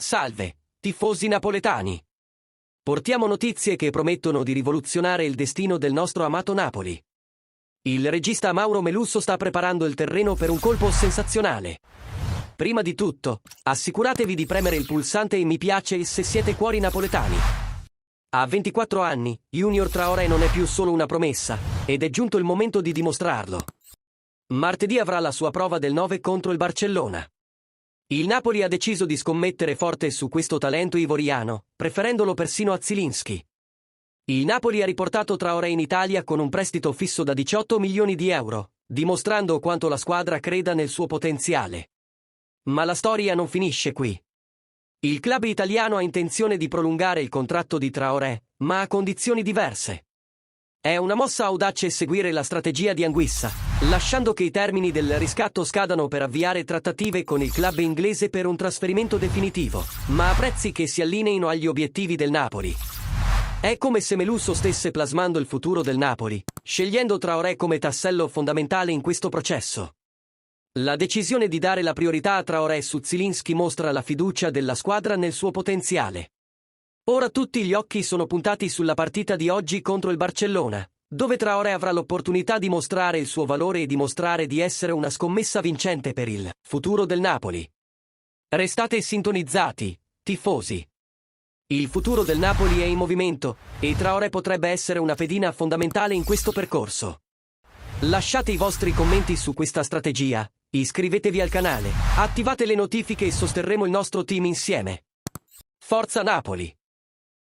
Salve, tifosi napoletani! Portiamo notizie che promettono di rivoluzionare il destino del nostro amato Napoli. Il regista Mauro Melusso sta preparando il terreno per un colpo sensazionale. Prima di tutto, assicuratevi di premere il pulsante mi piace se siete cuori napoletani. A 24 anni, Junior Traoré non è più solo una promessa, ed è giunto il momento di dimostrarlo. Martedì avrà la sua prova del 9 contro il Barcellona. Il Napoli ha deciso di scommettere forte su questo talento ivoriano, preferendolo persino a Zielinski. Il Napoli ha riportato Traoré in Italia con un prestito fisso da 18 milioni di euro, dimostrando quanto la squadra creda nel suo potenziale. Ma la storia non finisce qui. Il club italiano ha intenzione di prolungare il contratto di Traoré, ma a condizioni diverse. È una mossa audace seguire la strategia di Anguissa, lasciando che i termini del riscatto scadano per avviare trattative con il club inglese per un trasferimento definitivo, ma a prezzi che si allineino agli obiettivi del Napoli. È come se Melusso stesse plasmando il futuro del Napoli, scegliendo Traoré come tassello fondamentale in questo processo. La decisione di dare la priorità a Traoré su Zielinski mostra la fiducia della squadra nel suo potenziale. Ora tutti gli occhi sono puntati sulla partita di oggi contro il Barcellona, dove Traoré avrà l'opportunità di mostrare il suo valore e dimostrare di essere una scommessa vincente per il futuro del Napoli. Restate sintonizzati, tifosi. Il futuro del Napoli è in movimento, e Traoré potrebbe essere una pedina fondamentale in questo percorso. Lasciate i vostri commenti su questa strategia, iscrivetevi al canale, attivate le notifiche e sosterremo il nostro team insieme. Forza Napoli!